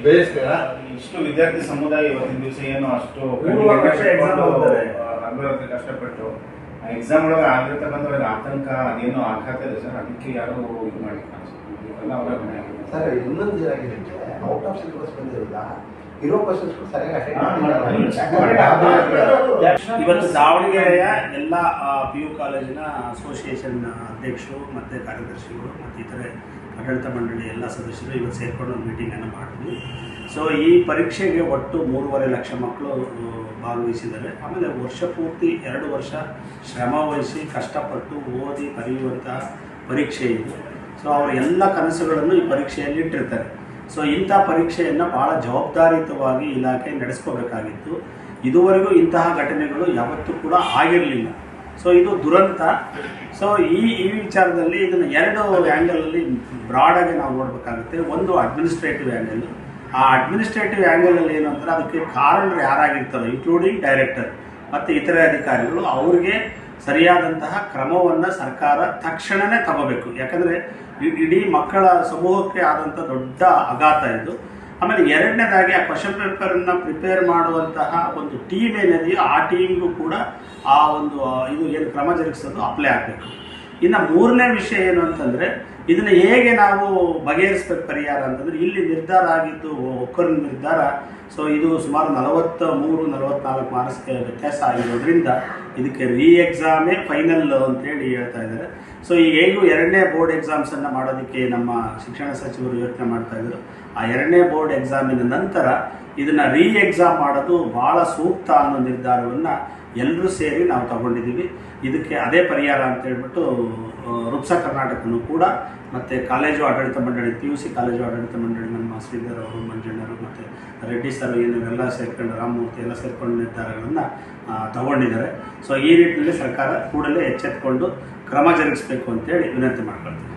ಇಷ್ಟು ವಿದ್ಯಾರ್ಥಿ ಸಮುದಾಯ ಇವತ್ತಿನ ದಿವಸ ಏನು ಅಷ್ಟು ಹಗಲರಾತ್ರಿ ಕಷ್ಟಪಟ್ಟು ಎಕ್ಸಾಮ್ ಒಳಗೆ ಆಗಿರ್ತಕ್ಕಂಥವ್ರಿಗೆ ಆತಂಕ ಅದೇನೋ ಆಘಾತ ಇದೆ ಸರ್. ಅದಕ್ಕೆ ಯಾರು ಇದು ಮಾಡಿ ಎಲ್ಲ ಅವರ ಮನೆ ಆಗಿದೆ ಸರ್. ಇನ್ನೊಂದು ಏನಾಗಿದೆ ಅಂದರೆ ಔಟ್ ಆಫ್ ಸಿಲೆಬಸ್ ಬಂದಿರೋಲ್ಲ, ಇರೋ ಕ್ವಶನ್ಸ್ಗಳು ಸರಿಯಾಗಿ ಇವತ್ತು ದಾವಣಗೆರೆಯ ಎಲ್ಲ PU ಕಾಲೇಜಿನ ಅಸೋಸಿಯೇಷನ್ ಅಧ್ಯಕ್ಷರು ಮತ್ತು ಕಾರ್ಯದರ್ಶಿಗಳು ಮತ್ತು ಇತರೆ ಆಡಳಿತ ಮಂಡಳಿ ಎಲ್ಲ ಸದಸ್ಯರು ಇವತ್ತು ಸೇರಿಕೊಂಡು ಒಂದು ಮೀಟಿಂಗನ್ನು ಮಾಡಿದ್ವಿ. ಸೊ ಈ ಪರೀಕ್ಷೆಗೆ ಒಟ್ಟು 3.5 ಲಕ್ಷ ಮಕ್ಕಳು ಭಾಗವಹಿಸಿದ್ದಾರೆ. ಆಮೇಲೆ ವರ್ಷ ಪೂರ್ತಿ 2 ವರ್ಷ ಶ್ರಮ ವಹಿಸಿ ಕಷ್ಟಪಟ್ಟು ಓದಿ ಬರೆಯುವಂತಹ ಪರೀಕ್ಷೆ ಇದು. ಸೊ ಅವರ ಎಲ್ಲ ಕನಸುಗಳನ್ನು ಈ ಪರೀಕ್ಷೆಯಲ್ಲಿ ಇಟ್ಟಿರ್ತಾರೆ. ಸೊ ಇಂಥ ಪರೀಕ್ಷೆಯನ್ನು ಭಾಳ ಜವಾಬ್ದಾರಿಯುತವಾಗಿ ಇಲಾಖೆ ನಡೆಸ್ಕೋಬೇಕಾಗಿತ್ತು. ಇದುವರೆಗೂ ಇಂತಹ ಘಟನೆಗಳು ಯಾವತ್ತೂ ಕೂಡ ಆಗಿರಲಿಲ್ಲ. ಸೊ ಇದು ದುರಂತ. ಸೊ ಈ ವಿಚಾರದಲ್ಲಿ ಇದನ್ನು 2 ಆ್ಯಂಗಲಲ್ಲಿ ಬ್ರಾಡಾಗಿ ನಾವು ನೋಡಬೇಕಾಗುತ್ತೆ. ಒಂದು ಅಡ್ಮಿನಿಸ್ಟ್ರೇಟಿವ್ ಆ್ಯಂಗಲ್. ಆ ಅಡ್ಮಿನಿಸ್ಟ್ರೇಟಿವ್ ಆ್ಯಂಗಲಲ್ಲಿ ಏನು ಅಂದರೆ ಅದಕ್ಕೆ ಕಾರಣರು ಯಾರಾಗಿರ್ತಾರೋ ಇನ್ಕ್ಲೂಡಿಂಗ್ ಡೈರೆಕ್ಟರ್ ಮತ್ತು ಇತರೆ ಅಧಿಕಾರಿಗಳು, ಅವ್ರಿಗೆ ಸರಿಯಾದಂತಹ ಕ್ರಮವನ್ನು ಸರ್ಕಾರ ತಕ್ಷಣವೇ ತಗೋಬೇಕು. ಯಾಕಂದರೆ ಇಡೀ ಮಕ್ಕಳ ಸಮೂಹಕ್ಕೆ ಆದಂಥ ದೊಡ್ಡ ಆಘಾತ ಇದು. ಆಮೇಲೆ ಎರಡನೇದಾಗಿ ಆ ಕ್ವಶನ್ ಪೇಪರನ್ನು ಪ್ರಿಪೇರ್ ಮಾಡುವಂತಹ ಒಂದು ಟೀಮ್ ಏನಿದೆಯೋ ಆ ಟೀಮ್ಗೂ ಕೂಡ ಆ ಒಂದು ಇದು ಏನು ಕ್ರಮ ಜರುಗಿಸೋದು ಅಪ್ಲೈ ಆಗಬೇಕು. ಇನ್ನು ಮೂರನೇ ವಿಷಯ ಏನು ಅಂತಂದರೆ ಇದನ್ನು ಹೇಗೆ ನಾವು ಬಗೆಹರಿಸ್ಬೇಕು ಪರಿಹಾರ ಅಂತಂದರೆ ಇಲ್ಲಿ ನಿರ್ಧಾರ ಆಗಿದ್ದು ಒಕ್ಕರಿನ ನಿರ್ಧಾರ. ಸೊ ಇದು ಸುಮಾರು 43-44 ಮಾರ್ಕ್ಸ್ಗೆ ವ್ಯತ್ಯಾಸ ಆಗಿರೋದ್ರಿಂದ ಇದಕ್ಕೆ ಎಕ್ಸಾಮೇ ಫೈನಲ್ ಅಂತೇಳಿ ಹೇಳ್ತಾ ಇದ್ದಾರೆ. ಸೊ ಈಗ ಹೇಗೂ 2ನೇ ಬೋರ್ಡ್ ಎಕ್ಸಾಮ್ಸನ್ನು ಮಾಡೋದಕ್ಕೆ ನಮ್ಮ ಶಿಕ್ಷಣ ಸಚಿವರು ಯೋಚನೆ ಮಾಡ್ತಾ ಇದ್ದರು. ಆ 2ನೇ ಬೋರ್ಡ್ ಎಕ್ಸಾಮಿನ ನಂತರ ಇದನ್ನು ಎಕ್ಸಾಮ್ ಮಾಡೋದು ಭಾಳ ಸೂಕ್ತ ಅನ್ನೋ ನಿರ್ಧಾರವನ್ನು ಎಲ್ಲರೂ ಸೇರಿ ನಾವು ತಗೊಂಡಿದ್ದೀವಿ. ಇದಕ್ಕೆ ಅದೇ ಪರಿಹಾರ ಅಂತ ಹೇಳ್ಬಿಟ್ಟು ರುಪ್ಸ ಕರ್ನಾಟಕನೂ ಕೂಡ ಮತ್ತು ಕಾಲೇಜು ಆಡಳಿತ ಮಂಡಳಿ PUC ಕಾಲೇಜು ಆಡಳಿತ ಮಂಡಳಿ ನಮ್ಮ ಶ್ರೀಧರ್ ಅವರು, ಮಂಜಣ್ಣರು ಮತ್ತು ರೆಡ್ಡಿ ಸರ್ ಏನೆಲ್ಲ ಸೇರ್ಕೊಂಡು ರಾಮಮೂರ್ತಿ ಎಲ್ಲ ಸೇರ್ಕೊಂಡು ನಿರ್ಧಾರಗಳನ್ನು ತಗೊಂಡಿದ್ದಾರೆ. ಸೊ ಈ ನಿಟ್ಟಿನಲ್ಲಿ ಸರ್ಕಾರ ಕೂಡಲೇ ಎಚ್ಚೆತ್ತುಕೊಂಡು ಕ್ರಮ ಜರುಗಿಸಬೇಕು ಅಂತೇಳಿ ವಿನಂತಿ ಮಾಡ್ಕೊಳ್ತೀವಿ.